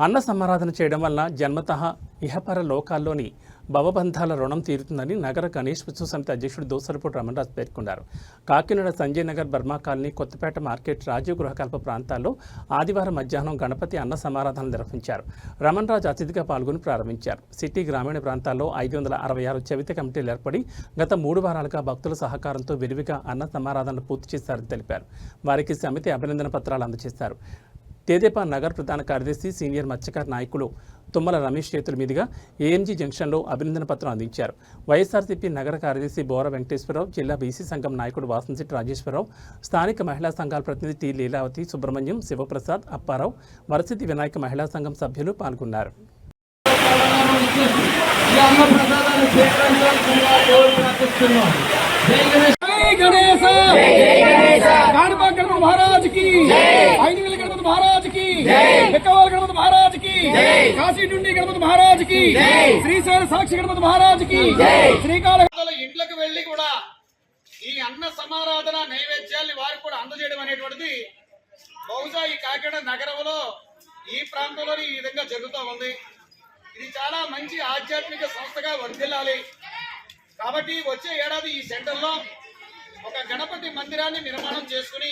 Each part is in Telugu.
అన్న సమారాధన చేయడం వల్ల జన్మతః ఇహపర లోకాల్లోని భవబంధాల రుణం తీరుతుందని నగర గణేష్ ఉత్సవ సమితి అధ్యక్షుడు దోసరపూడి రమణరాజు పేర్కొన్నారు. Kakinada Sanjay Nagar, Burma colony, Kothapeta market, Rajiv Gruhakalpa ప్రాంతాల్లో ఆదివారం మధ్యాహ్నం గణపతి అన్న సమారాధన నిర్వహించారు. రమణరాజు అతిథిగా పాల్గొని ప్రారంభించారు. సిటీ, గ్రామీణ ప్రాంతాల్లో 566 చవితి కమిటీలు ఏర్పడి గత 3 వారాలుగా భక్తుల సహకారంతో విరివిగా అన్న సమారాధనలు పూర్తి చేశారని తెలిపారు. వారికి సమితి అభినందన పత్రాలు అందజేశారు. తెదేపా నగర్ ప్రధాన కార్యదర్శి, సీనియర్ మత్స్యకార నాయకులు తుమ్మల రమేష్ చేతుల మీదుగా ఏఎంజీ జంక్షన్లో అభినందన పత్రం అందించారు. వైఎస్ఆర్సీపీ నగర కార్యదర్శి బోర వెంకటేశ్వరరావు, జిల్లా బీసీ సంఘం నాయకుడు వాసంశెట్టి రాజేశ్వరరావు, స్థానిక మహిళా సంఘాల ప్రతినిధి టి లీలావతి, సుబ్రహ్మణ్యం, శివప్రసాద్, అప్పారావు, వరసిద్ధి వినాయక మహిళా సంఘం సభ్యులు పాల్గొన్నారు. महाराज की आईनी गणपति महाराज की बेकवाल गणपति महाराज की काशी डुंडी गणपति महाराज की శ్రీశైల సాక్షి గణపతి महाराज की శ్రీకాళహస్తి ఇంట్లోకి వెళ్లి కూడా ఈ అన్న సమారాధన నైవేద్యాన్ని వారికి కూడా అందజేయడం అనేటువంటిది బహుశా ఈ కాకినాడ నగరంలో ఈ ప్రాంతంలో ఈ విధంగా జరుగుతూ ఉంది. ఇది చాలా మంచి ఆధ్యాత్మిక సంస్థగా వర్ధిల్లాలి. కాబట్టి వచ్చే ఏడాది ఈ సెంటర్లో ఒక గణపతి మందిరాన్ని నిర్మాణం చేసుకుని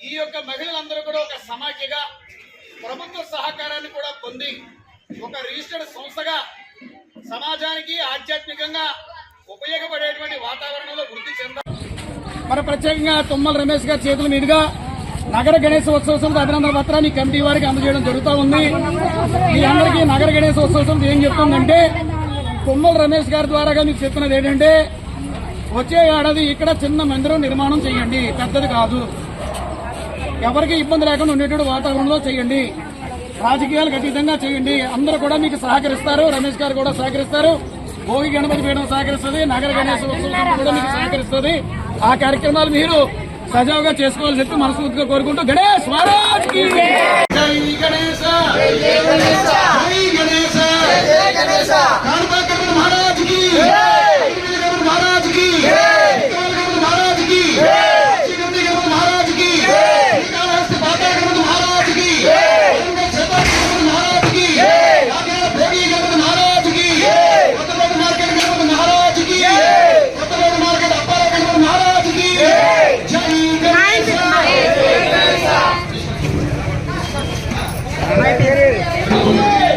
ఈ యొక్క మహిళలందరూ కూడా ఒక సమాఖ్యగా ప్రభుత్వ సహకారాన్ని కూడా పొంది ఒక రిజిస్టర్డ్ సంస్థగా సమాజానికి ఆధ్యాత్మికంగా ఉపయోగపడేటువంటి వాతావరణంలో వృద్ధి చెందాలి. మరి ప్రత్యేకంగా తుమ్మల రమేష్ గారి చేతుల మీదుగా నగర గణేశ ఉత్సవ సమితి అభినందన పత్రాన్ని కమిటీ వారికి అందజేయడం జరుగుతూ ఉంది. మీ అందరికీ నగర గణేశ ఉత్సవ సమితి ఏం చెప్తుందంటే, తుమ్మల రమేష్ గారి ద్వారా మీకు చెప్తున్నది ఏంటంటే, వచ్చే ఏడాది ఇక్కడ చిన్న మందిరం నిర్మాణం చేయండి, పెద్దది కాదు, ఎవరికి ఇబ్బంది లేకుండా ఉండేటువంటి వాతావరణంలో చేయండి, రాజకీయాలకు అతీతంగా చేయండి. అందరూ కూడా మీకు సహకరిస్తారు. రమేష్ గారు కూడా సహకరిస్తారు. భోగి గణపతి పీఠం సహకరిస్తుంది, నగర గణేశ ఉత్సవం కూడా మీకు సహకరిస్తుంది. ఆ కార్యక్రమాలు మీరు సజావుగా చేసుకోవాలని చెప్పి మనస్ఫూర్తిగా కోరుకుంటూ గణేష్ మహారాజ్ కి జై గణేశ, జై గణేశ, జై గణేశ, జై గణేశ.